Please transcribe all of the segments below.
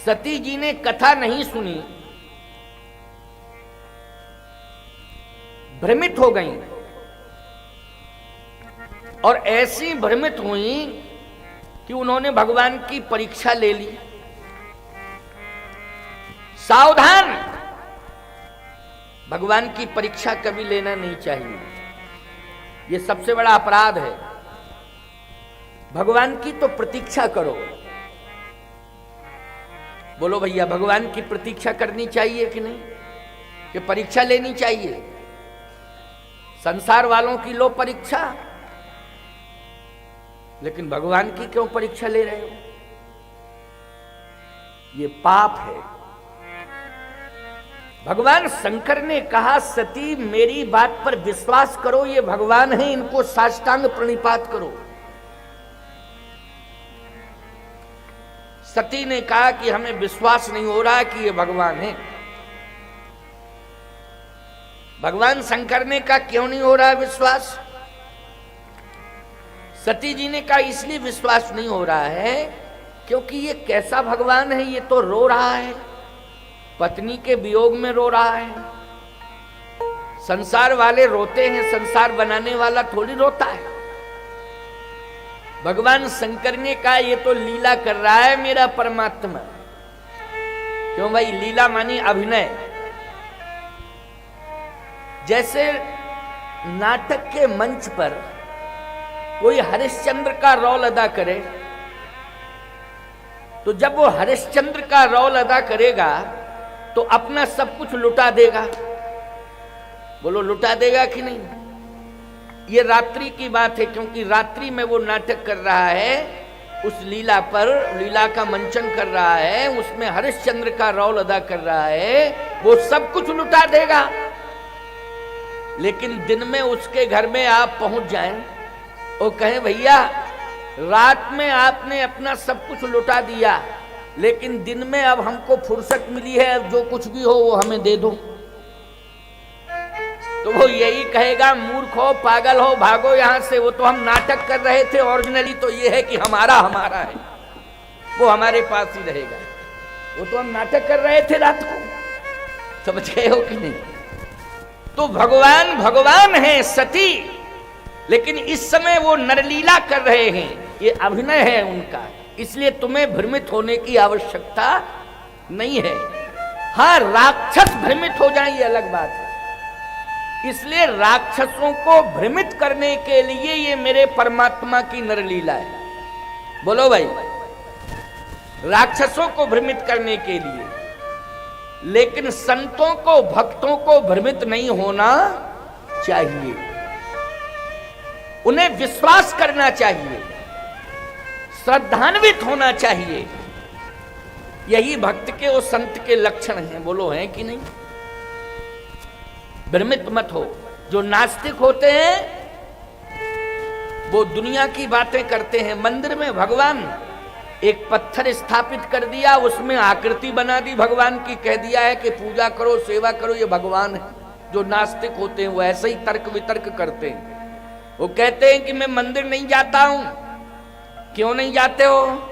सती जी ने कथा नहीं सुनी, भ्रमित हो गईं और ऐसी भ्रमित हुई कि उन्होंने भगवान की परीक्षा ले ली। सावधान, भगवान की परीक्षा कभी लेना नहीं चाहिए, यह सबसे बड़ा अपराध है। भगवान की तो प्रतीक्षा करो। बोलो भैया, भगवान की प्रतीक्षा करनी चाहिए कि नहीं, कि परीक्षा लेनी चाहिए? संसार वालों की लो परीक्षा, लेकिन भगवान की क्यों परीक्षा ले रहे हो? ये पाप है। भगवान शंकर ने कहा, सती मेरी बात पर विश्वास करो, ये भगवान है, इनको साष्टांग प्रणिपात करो। सती ने कहा कि हमें विश्वास नहीं हो रहा कि ये भगवान है। भगवान शंकर ने कहा, क्यों नहीं हो रहा है विश्वास? सती जी ने कहा, इसलिए विश्वास नहीं हो रहा है क्योंकि ये कैसा भगवान है, ये तो रो रहा है, पत्नी के वियोग में रो रहा है। संसार वाले रोते हैं, संसार बनाने वाला थोड़ी रोता है। भगवान शंकर ने कहा, ये तो लीला कर रहा है मेरा परमात्मा। क्यों भाई? लीला मानी अभिनय। जैसे नाटक के मंच पर कोई हरिश्चंद्र का रोल अदा करे, तो जब वो हरिश्चंद्र का रोल अदा करेगा तो अपना सब कुछ लुटा देगा। बोलो, लुटा देगा कि नहीं? ये रात्रि की बात है, क्योंकि रात्रि में वो नाटक कर रहा है, उस लीला पर लीला का मंचन कर रहा है, उसमें हरिश्चंद्र का रोल अदा कर रहा है, वो सब कुछ लुटा देगा। लेकिन दिन में उसके घर में आप पहुंच जाएं और कहें, भैया रात में आपने अपना सब कुछ लुटा दिया, लेकिन दिन में अब हमको फुर्सत मिली है, अब जो कुछ भी हो वो हमें दे दो, तो वो यही कहेगा, मूर्ख हो, पागल हो, भागो यहां से। वो तो हम नाटक कर रहे थे, ओरिजिनली तो ये है कि हमारा हमारा है, वो हमारे पास ही रहेगा। वो तो हम नाटक कर रहे थे रात को, समझ गए हो कि नहीं? तो भगवान भगवान है सती, लेकिन इस समय वो नरलीला कर रहे हैं, ये अभिनय है उनका। इसलिए तुम्हें भ्रमित होने की आवश्यकता नहीं है। हाँ, राक्षस भ्रमित हो जाए, ये अलग बात है। इसलिए राक्षसों को भ्रमित करने के लिए ये मेरे परमात्मा की नरलीला है। बोलो भाई, राक्षसों को भ्रमित करने के लिए। लेकिन संतों को, भक्तों को भ्रमित नहीं होना चाहिए, उन्हें विश्वास करना चाहिए, श्रद्धान्वित होना चाहिए। यही भक्त के और संत के लक्षण हैं। बोलो, हैं कि नहीं? भ्रमित मत हो। जो नास्तिक होते हैं वो दुनिया की बातें करते हैं। मंदिर में भगवान एक पत्थर स्थापित कर दिया, उसमें आकृति बना दी भगवान की, कह दिया है कि पूजा करो, सेवा करो, ये भगवान है। जो नास्तिक होते हैं वो ऐसे ही तर्क वितर्क करते हैं। वो कहते हैं कि मैं मंदिर नहीं जाता हूं। क्यों नहीं जाते हो?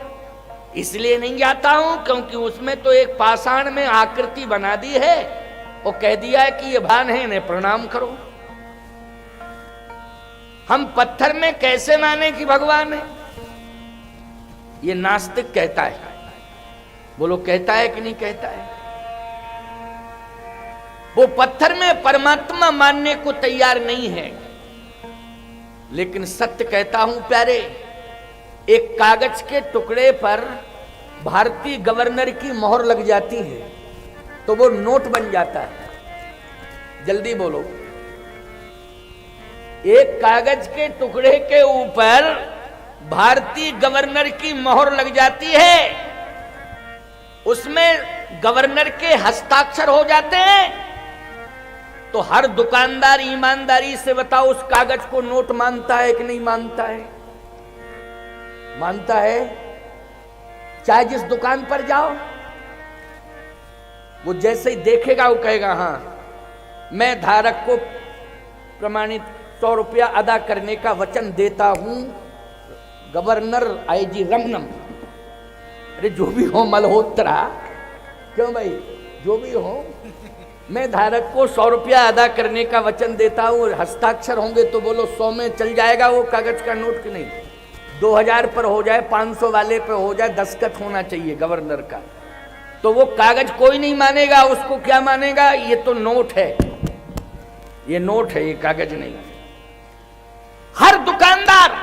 इसलिए नहीं जाता हूं क्योंकि उसमें तो एक पाषाण में आकृति बना दी है और कह दिया है कि ये भगवान है, इन्हें प्रणाम करो। हम पत्थर में कैसे माने कि भगवान है? ये नास्तिक कहता है। बोलो, कहता है कि नहीं कहता है? वो पत्थर में परमात्मा मानने को तैयार नहीं है। लेकिन सत्य कहता हूं प्यारे, एक कागज के टुकड़े पर भारतीय गवर्नर की मोहर लग जाती है तो वो नोट बन जाता है। जल्दी बोलो। एक कागज के टुकड़े के ऊपर भारतीय गवर्नर की मोहर लग जाती है, उसमें गवर्नर के हस्ताक्षर हो जाते हैं, तो हर दुकानदार ईमानदारी से बताओ उस कागज को नोट मानता है कि नहीं मानता है? मानता है। चाहे जिस दुकान पर जाओ, वो जैसे ही देखेगा वो कहेगा, हाँ मैं धारक को प्रमाणित 100 रुपया अदा करने का वचन देता हूं, गवर्नर आईजी रमनम। अरे जो भी हो मल्होत्रा, क्यों भाई, जो भी हो, मैं धारक को 100 रुपया अदा करने का वचन देता हूँ, हस्ताक्षर होंगे तो बोलो 100 में चल जाएगा वो कागज का नोट, की नहीं 2000 पर हो जाए, 500 वाले पे हो जाए, दस्तखत होना चाहिए गवर्नर का, तो वो कागज कोई नहीं मानेगा, उसको क्या मानेगा, ये तो नोट है, ये नोट है, ये कागज नहीं। हर दुकानदार,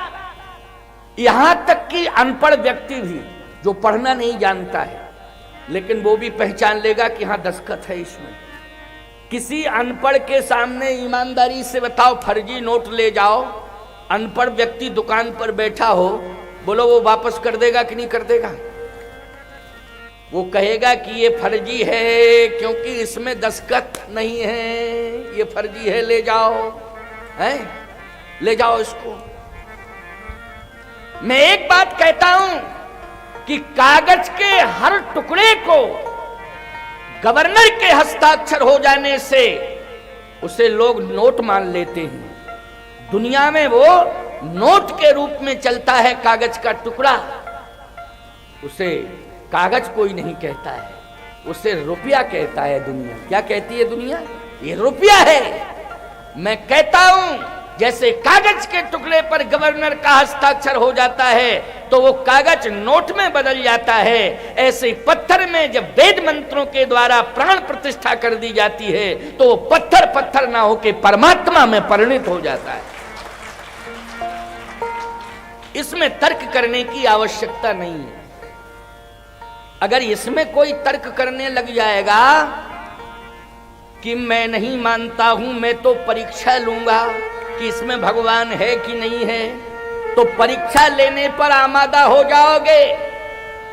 यहां तक कि अनपढ़ व्यक्ति भी जो पढ़ना नहीं जानता है, लेकिन वो भी पहचान लेगा कि हाँ दस्तखत है इसमें। किसी अनपढ़ के सामने ईमानदारी से बताओ फर्जी नोट ले जाओ, अनपढ़ व्यक्ति दुकान पर बैठा हो, बोलो वो वापस कर देगा कि नहीं कर देगा? वो कहेगा कि ये फर्जी है क्योंकि इसमें दस्तखत नहीं है, ये फर्जी है, ले जाओ, है ले जाओ इसको। मैं एक बात कहता हूं कि कागज के हर टुकड़े को गवर्नर के हस्ताक्षर हो जाने से उसे लोग नोट मान लेते हैं। दुनिया में वो नोट के रूप में चलता है कागज का टुकड़ा, उसे कागज कोई नहीं कहता है, उसे रुपया कहता है दुनिया। क्या कहती है दुनिया? ये रुपया है। मैं कहता हूं जैसे कागज के टुकड़े पर गवर्नर का हस्ताक्षर हो जाता है तो वो कागज नोट में बदल जाता है, ऐसे पत्थर में जब वेद मंत्रों के द्वारा प्राण प्रतिष्ठा कर दी जाती है तो वो पत्थर पत्थर ना होके परमात्मा में परिणत हो जाता है। इसमें तर्क करने की आवश्यकता नहीं है। अगर इसमें कोई तर्क करने लग जाएगा कि मैं नहीं मानता हूं, मैं तो परीक्षा लूंगा कि इसमें भगवान है कि नहीं है, तो परीक्षा लेने पर आमादा हो जाओगे।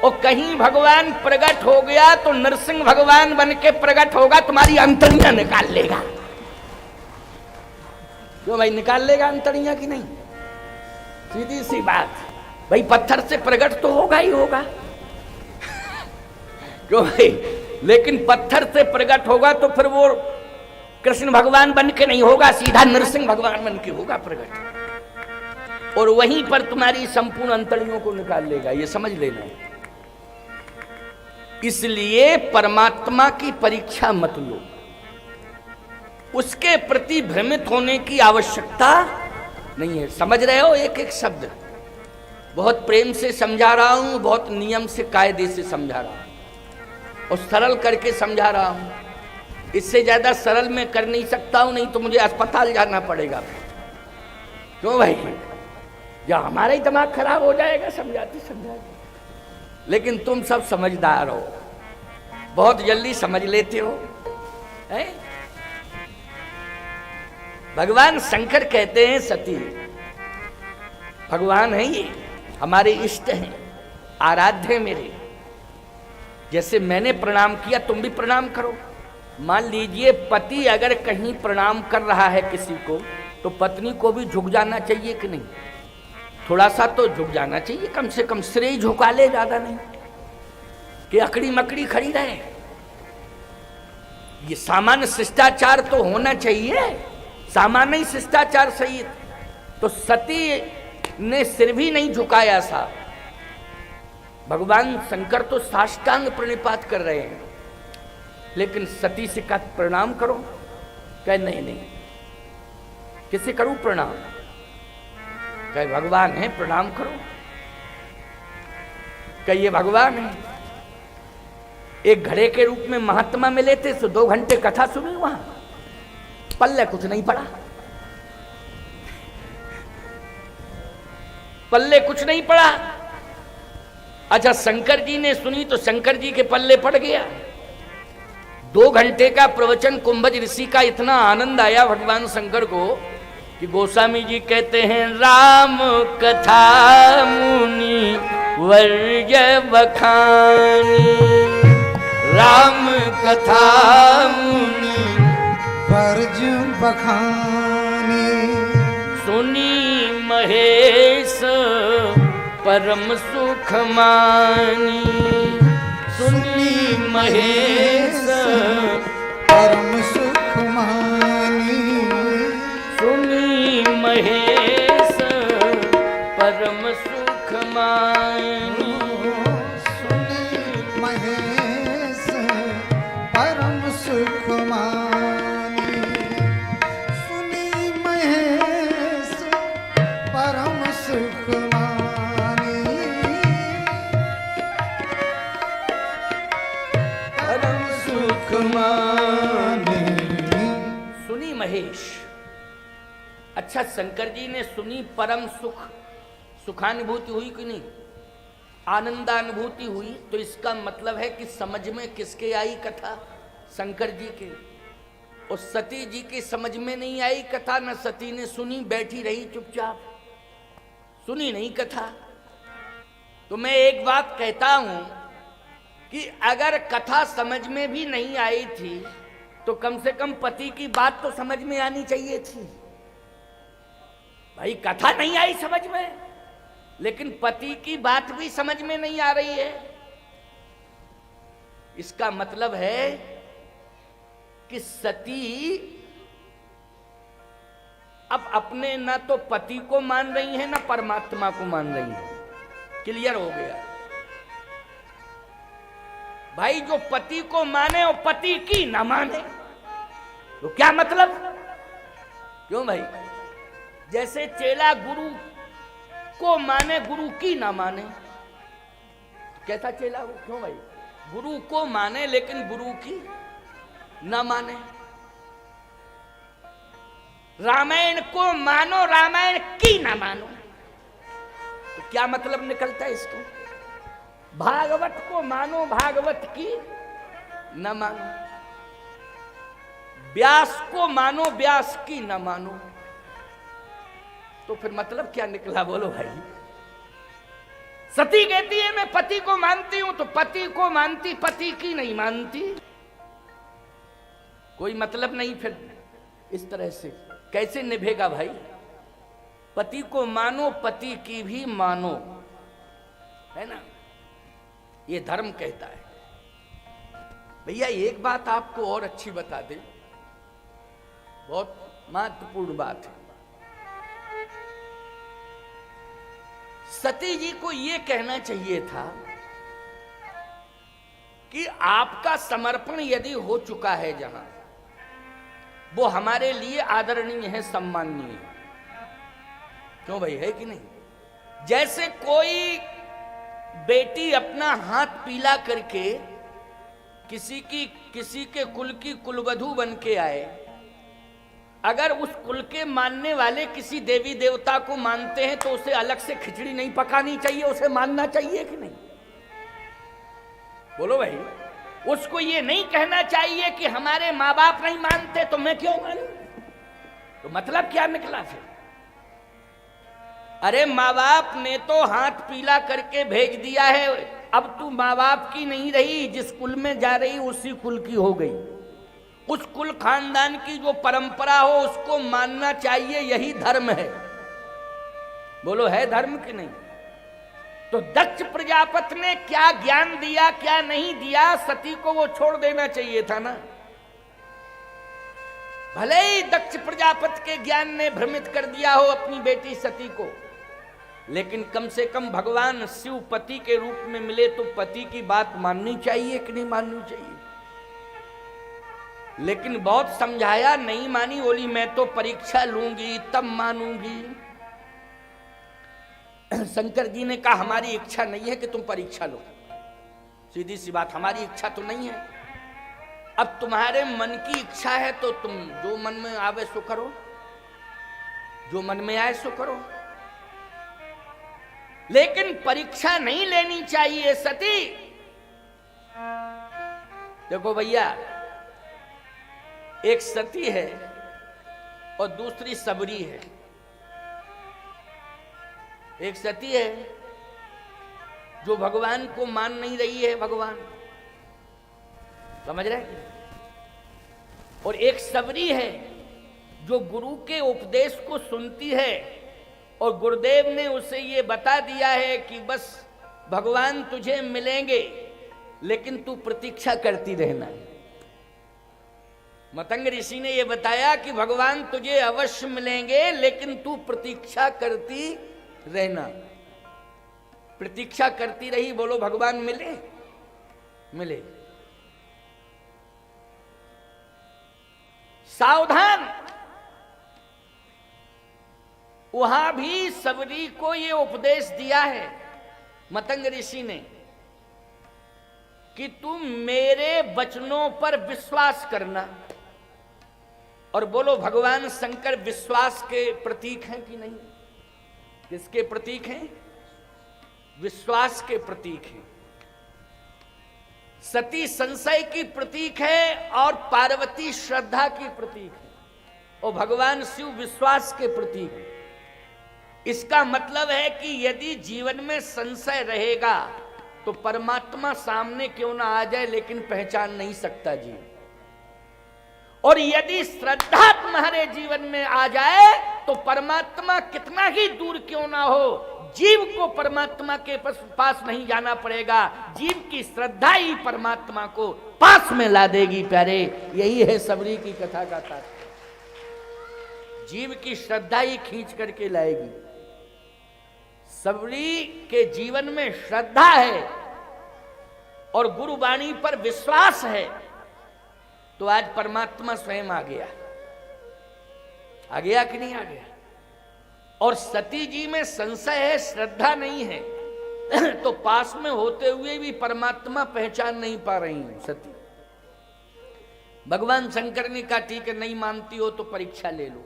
और कहीं भगवान प्रकट हो गया तो नरसिंह भगवान बन के प्रकट होगा, तुम्हारी अंतड़ियां निकाल लेगा। क्यों भाई, निकाल लेगा अंतड़ियां कि नहीं? सीधी सी बात भाई, पत्थर से प्रकट तो होगा ही होगा। क्यों भाई, लेकिन पत्थर से प्रकट होगा तो फिर वो कृष्ण भगवान बन के नहीं होगा, सीधा नरसिंह भगवान बन के होगा प्रकट, और वहीं पर तुम्हारी संपूर्ण अंतड़ियों को निकाल लेगा, ये समझ लेना। इसलिए परमात्मा की परीक्षा मत लो, उसके प्रति भ्रमित होने की आवश्यकता नहीं है। समझ रहे हो? एक एक शब्द बहुत प्रेम से समझा रहा हूं, बहुत नियम से कायदे से समझा रहा हूं और सरल करके समझा रहा हूं। इससे ज्यादा सरल मैं कर नहीं सकता हूं, नहीं तो मुझे अस्पताल जाना पड़ेगा। क्यों भाई, या हमारा ही दिमाग खराब हो जाएगा समझाते समझाते। लेकिन तुम सब समझदार हो, बहुत जल्दी समझ लेते हो, है? भगवान शंकर कहते हैं सती भगवान है, ये हमारे इष्ट हैं, आराध्य मेरे। जैसे मैंने प्रणाम किया तुम भी प्रणाम करो। मान लीजिए पति अगर कहीं प्रणाम कर रहा है किसी को, तो पत्नी को भी झुक जाना चाहिए कि नहीं? थोड़ा सा तो झुक जाना चाहिए, कम से कम सिर ही झुका ले, ज्यादा नहीं कि अकड़ी मकड़ी खड़ी रहे। ये सामान्य शिष्टाचार तो होना चाहिए, सामान्य शिष्टाचार सही। तो सती ने सिर भी नहीं झुकाया सा। भगवान शंकर तो साष्टांग प्रणिपात कर रहे हैं, लेकिन सती से का प्रणाम करो, कहे नहीं नहीं, किसे करूं प्रणाम? कहे भगवान है, प्रणाम करो। कहे ये भगवान है। एक घड़े के रूप में महात्मा मिले थे, तो 2 घंटे कथा सुनी, वहां पल्ले कुछ नहीं पड़ा, पल्ले कुछ नहीं पड़ा। अच्छा, शंकर जी ने सुनी तो शंकर जी के पल्ले पड़ गया। 2 घंटे का प्रवचन कुंभज ऋषि का, इतना आनंद आया भगवान शंकर को कि गोस्वामी जी कहते हैं राम कथा मुनि वर्ज बखानी, राम कथा मुनि वर्ज बखानी, सुनी महेश परम सुख मानी, सुनी महेश परम सुख मानी, सुनी महेश परम सुख मानी, सुनी महेश परम सुख मानी। सुनी महेश परम सुख मानी। परम सुख मानी। सुनी महेश। अच्छा, शंकर जी ने सुनी परम सुख, सुखानुभूति हुई कि नहीं, आनंदानुभूति हुई, तो इसका मतलब है कि समझ में किसके आई कथा? शंकर जी के। और सती जी की समझ में नहीं आई कथा, न सती ने सुनी, बैठी रही चुपचाप, सुनी नहीं कथा। तो मैं एक बात कहता हूं कि अगर कथा समझ में भी नहीं आई थी तो कम से कम पति की बात तो समझ में आनी चाहिए थी। भाई कथा नहीं आई समझ में, लेकिन पति की बात भी समझ में नहीं आ रही है। इसका मतलब है कि सती अब अपने न तो पति को मान रही है, न परमात्मा को मान रही है। क्लियर हो गया? भाई जो पति को माने और पति की ना माने तो क्या मतलब? क्यों भाई? जैसे चेला गुरु को माने, गुरु की ना माने, कैसा चेला हो? क्यों भाई? गुरु को माने लेकिन गुरु की ना माने। रामायण को मानो, रामायण की ना मानो, तो क्या मतलब निकलता है इसका? भागवत को मानो, भागवत की न मानो। व्यास को मानो, व्यास की न मानो, तो फिर मतलब क्या निकला? बोलो भाई। सती कहती है मैं पति को मानती हूं, तो पति को मानती, पति की नहीं मानती, कोई मतलब नहीं। फिर इस तरह से कैसे निभेगा भाई? पति को मानो, पति की भी मानो, है ना? ये धर्म कहता है। भैया एक बात आपको और अच्छी बता दे, बहुत महत्वपूर्ण बात है। सती जी को यह कहना चाहिए था कि आपका समर्पण यदि हो चुका है जहां, वो हमारे लिए आदरणीय है, सम्माननीय है। क्यों भाई, है कि नहीं? जैसे कोई बेटी अपना हाथ पीला करके किसी के कुल की कुलवधू बन के आए, अगर उस कुल के मानने वाले किसी देवी देवता को मानते हैं तो उसे अलग से खिचड़ी नहीं पकानी चाहिए, उसे मानना चाहिए कि नहीं? बोलो भाई। उसको ये नहीं कहना चाहिए कि हमारे माँ बाप नहीं मानते तो मैं क्यों मानूं? तो मतलब क्या निकला फिर? अरे माँ बाप ने तो हाथ पीला करके भेज दिया है, अब तू माँ बाप की नहीं रही, जिस कुल में जा रही उसी कुल की हो गई। उस कुल खानदान की जो परंपरा हो उसको मानना चाहिए, यही धर्म है। बोलो, है धर्म कि नहीं? तो दक्ष प्रजापति ने क्या ज्ञान दिया, क्या नहीं दिया, सती को वो छोड़ देना चाहिए था ना। भले ही दक्ष प्रजापति के ज्ञान ने भ्रमित कर दिया हो अपनी बेटी सती को, लेकिन कम से कम भगवान शिव पति के रूप में मिले तो पति की बात माननी चाहिए कि नहीं माननी चाहिए? लेकिन बहुत समझाया, नहीं मानी, बोली मैं तो परीक्षा लूंगी तब मानूंगी। शंकर जी ने कहा हमारी इच्छा नहीं है कि तुम परीक्षा लो, सीधी सी बात, हमारी इच्छा तो नहीं है। अब तुम्हारे मन की इच्छा है तो तुम जो मन में आवे सो करो, जो मन में आए सो करो, लेकिन परीक्षा नहीं लेनी चाहिए सती। देखो भैया, एक सती है और दूसरी सबरी है। एक सती है जो भगवान को मान नहीं रही है, भगवान समझ रहे हैं, और एक सबरी है जो गुरु के उपदेश को सुनती है और गुरुदेव ने उसे ये बता दिया है कि बस भगवान तुझे मिलेंगे लेकिन तू प्रतीक्षा करती रहना। मतंग ऋषि ने यह बताया कि भगवान तुझे अवश्य मिलेंगे लेकिन तू प्रतीक्षा करती रहना। प्रतीक्षा करती रही, बोलो भगवान मिले? मिले। सावधान। वहां भी सबरी को ये उपदेश दिया है मतंग ऋषि ने कि तुम मेरे वचनों पर विश्वास करना। और बोलो, भगवान शंकर विश्वास के प्रतीक हैं कि नहीं? किसके प्रतीक हैं? विश्वास के प्रतीक हैं। सती संशय की प्रतीक है और पार्वती श्रद्धा की प्रतीक है, और भगवान शिव विश्वास के प्रतीक है। इसका मतलब है कि यदि जीवन में संशय रहेगा तो परमात्मा सामने क्यों ना आ जाए लेकिन पहचान नहीं सकता जीव। और यदि श्रद्धा तुम्हारे जीवन में आ जाए तो परमात्मा कितना ही दूर क्यों ना हो, जीव को परमात्मा के पास नहीं जाना पड़ेगा। जीव की श्रद्धा ही परमात्मा को पास में ला देगी। प्यारे, यही है सबरी की कथा का तात्पर्य। जीव की श्रद्धा ही खींच करके लाएगी। सबरी के जीवन में श्रद्धा है और गुरुवाणी पर विश्वास है, तो आज परमात्मा स्वयं आ गया। आ गया कि नहीं आ गया? और सती जी में संशय है, श्रद्धा नहीं है, तो पास में होते हुए भी परमात्मा पहचान नहीं पा रही है सती। भगवान शंकर ने कहा ठीक है, नहीं मानती हो तो परीक्षा ले लो,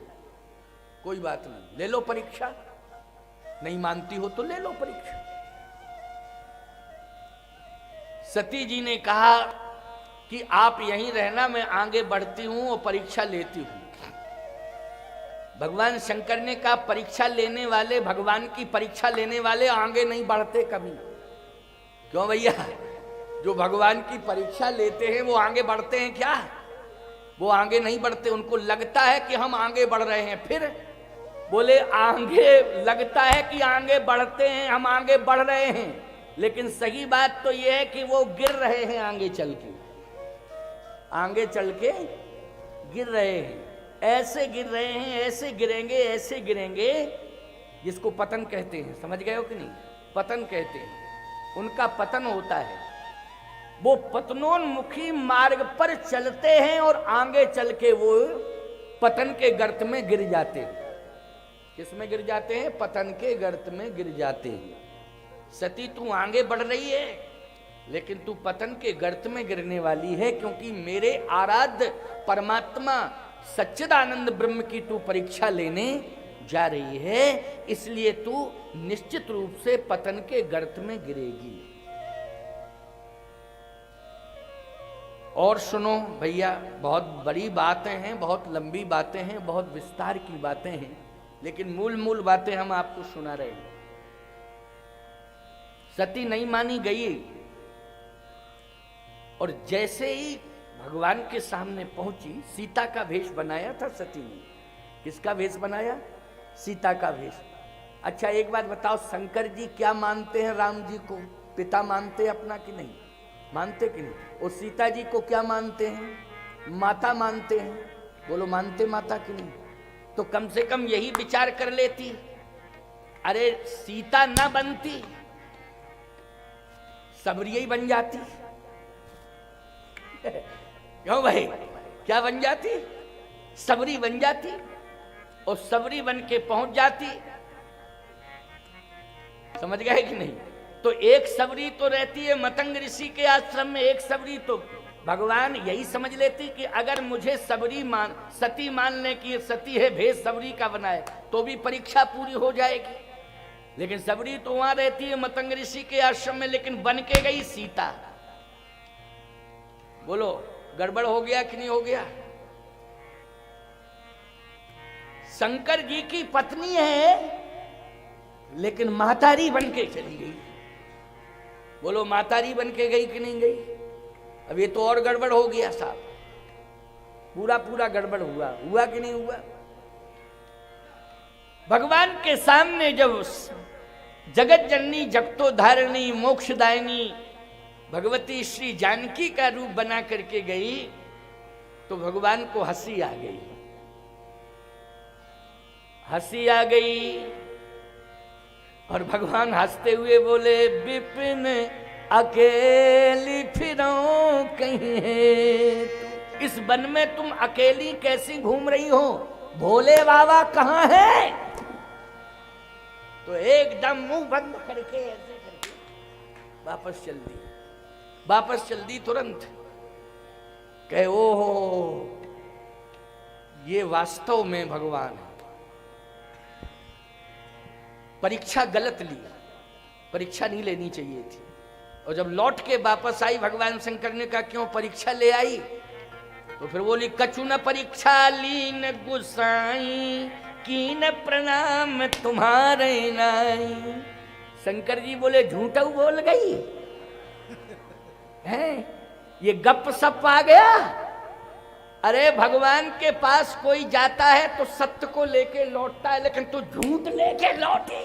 कोई बात नहीं, ले लो परीक्षा। नहीं मानती हो तो ले लो परीक्षा। सती जी ने कहा कि आप यहीं रहना, मैं आगे बढ़ती हूं और परीक्षा लेती हूं। भगवान शंकर ने कहा परीक्षा लेने वाले, भगवान की परीक्षा लेने वाले आगे नहीं बढ़ते कभी। क्यों भैया? जो भगवान की परीक्षा लेते हैं वो आगे बढ़ते हैं क्या? वो आगे नहीं बढ़ते। उनको लगता है कि हम आगे बढ़ रहे हैं, फिर बोले आगे लगता है कि आगे बढ़ते हैं, हम आगे बढ़ रहे हैं, लेकिन सही बात तो यह है कि वो गिर रहे हैं आगे चल के। आगे चल के गिर रहे हैं, ऐसे गिर रहे हैं, ऐसे गिरेंगे, ऐसे गिरेंगे, जिसको पतन कहते हैं। समझ गए हो कि नहीं? पतन कहते हैं, उनका पतन होता है। वो पतनोन्मुखी मार्ग पर चलते हैं और आगे चल के वो पतन के गर्त में गिर जाते हैं। किस में गिर जाते हैं? पतन के गर्त में गिर जाते हैं। सती तू आगे बढ़ रही है, लेकिन तू पतन के गर्त में गिरने वाली है, क्योंकि मेरे आराध्य परमात्मा सच्चिदानंद ब्रह्म की तू परीक्षा लेने जा रही है, इसलिए तू निश्चित रूप से पतन के गर्त में गिरेगी। और सुनो भैया, बहुत बड़ी बातें हैं, बहुत लंबी बातें हैं, बहुत विस्तार की बातें हैं, लेकिन मूल बातें हम आपको सुना रहे हैं। सती नहीं मानी गई, और जैसे ही भगवान के सामने पहुंची, सीता का वेश बनाया था सती ने। किसका वेश बनाया? सीता का वेश। अच्छा एक बात बताओ, शंकर जी क्या मानते हैं? राम जी को पिता मानते हैं अपना कि नहीं? मानते कि नहीं? और सीता जी को क्या मानते हैं? माता मानते हैं। बोलो, मानते माता कि नहीं? तो कम से कम यही विचार कर लेती, अरे सीता ना बनती, सबरी ही बन जाती। क्यों भाई? क्या बन जाती? सबरी बन जाती, और सबरी बन के पहुंच जाती। समझ गए कि नहीं? तो एक सबरी तो रहती है मतंग ऋषि के आश्रम में, एक सबरी तो भगवान यही समझ लेती कि अगर मुझे सती मान ले कि सती है, भेष सबरी का बनाए, तो भी परीक्षा पूरी हो जाएगी। लेकिन सबरी तो वहां रहती है मतंग ऋषि के आश्रम में, लेकिन बन के गई सीता। बोलो, गड़बड़ हो गया कि नहीं हो गया? शंकर जी की पत्नी है, लेकिन मातारी बन के चली गई। बोलो, मातारी बन के गई कि नहीं गई? अब ये तो और गड़बड़ हो गया साहब, पूरा गड़बड़ हुआ कि नहीं हुआ? भगवान के सामने जब जगत जननी जगतो धारिणी मोक्षदायिनी भगवती श्री जानकी का रूप बना करके गई, तो भगवान को हंसी आ गई। हंसी आ गई और भगवान हंसते हुए बोले, विपिन अकेली फिरो कहीं, इस वन में तुम अकेली कैसी घूम रही हो, भोले बाबा कहाँ है? तो एकदम मुंह बंद करके ऐसे करके वापस चल दी तुरंत। कहे ओहो, ये वास्तव में भगवान है। परीक्षा गलत ली, परीक्षा नहीं लेनी चाहिए थी। और जब लौट के वापस आई, भगवान शंकर ने कहा क्यों परीक्षा ले आई? तो फिर बोली कछु न परीक्षा लीन गुसाई, कीन प्रणाम तुम्हारे नाई। शंकर जी बोले झूठा बोल गई है, ये गप सप आ गया। अरे भगवान के पास कोई जाता है तो सत्य को लेके लौटता है, लेकिन तू झूठ लेके लौटी।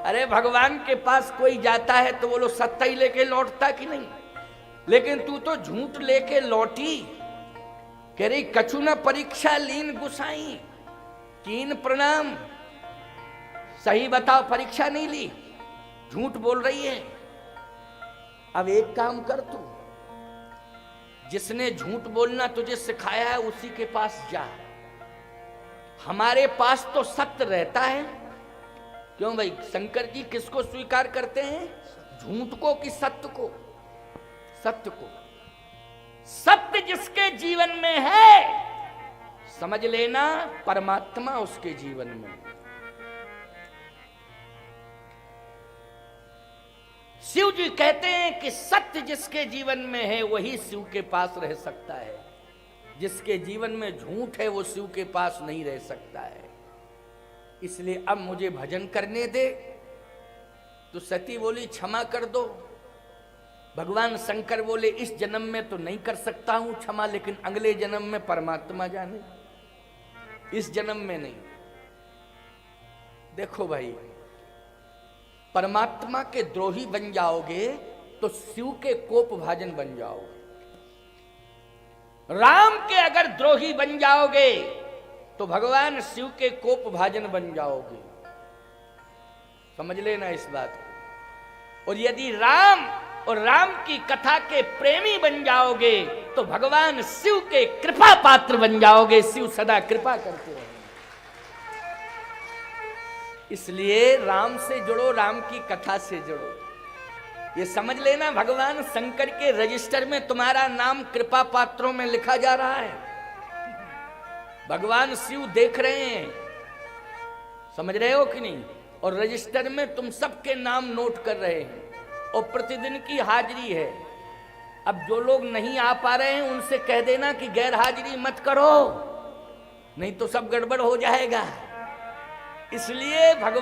अरे भगवान के पास कोई जाता है तो वो लोग सत्य ही लेके लौटता कि नहीं, लेकिन तू तो झूठ लेके लौटी। कह रही कछु न परीक्षा लीन गुसाई, कीन प्रणाम। सही बताओ, परीक्षा नहीं ली, झूठ बोल रही है। अब एक काम कर, तू जिसने झूठ बोलना तुझे सिखाया है उसी के पास जा। हमारे पास तो सत्य रहता है। क्यों भाई, शंकर जी किसको स्वीकार करते हैं, झूठ को कि सत्य को? सत्य को। सत्य जिसके जीवन में है, समझ लेना परमात्मा उसके जीवन में। शिव जी कहते हैं कि सत्य जिसके जीवन में है वही शिव के पास रह सकता है। जिसके जीवन में झूठ है वो शिव के पास नहीं रह सकता है। इसलिए अब मुझे भजन करने दे। तो सती बोली क्षमा कर दो। भगवान शंकर बोले इस जन्म में तो नहीं कर सकता हूं क्षमा, लेकिन अगले जन्म में परमात्मा जाने, इस जन्म में नहीं। देखो भाई, परमात्मा के द्रोही बन जाओगे तो शिव के कोप भाजन बन जाओगे। राम के अगर द्रोही बन जाओगे तो भगवान शिव के कोप भाजन बन जाओगे। समझ लेना इस बात को। और यदि राम और राम की कथा के प्रेमी बन जाओगे तो भगवान शिव के कृपा पात्र बन जाओगे। शिव सदा कृपा करते हैं। इसलिए राम से जुड़ो, राम की कथा से जुड़ो। ये समझ लेना, भगवान शंकर के रजिस्टर में तुम्हारा नाम कृपा पात्रों में लिखा जा रहा है। भगवान शिव देख रहे हैं, समझ रहे हो कि नहीं? और रजिस्टर में तुम सबके नाम नोट कर रहे हैं और प्रतिदिन की हाजिरी है। अब जो लोग नहीं आ पा रहे हैं उनसे कह देना कि गैर हाजिरी मत करो, नहीं तो सब गड़बड़ हो जाएगा। इसलिए भगवान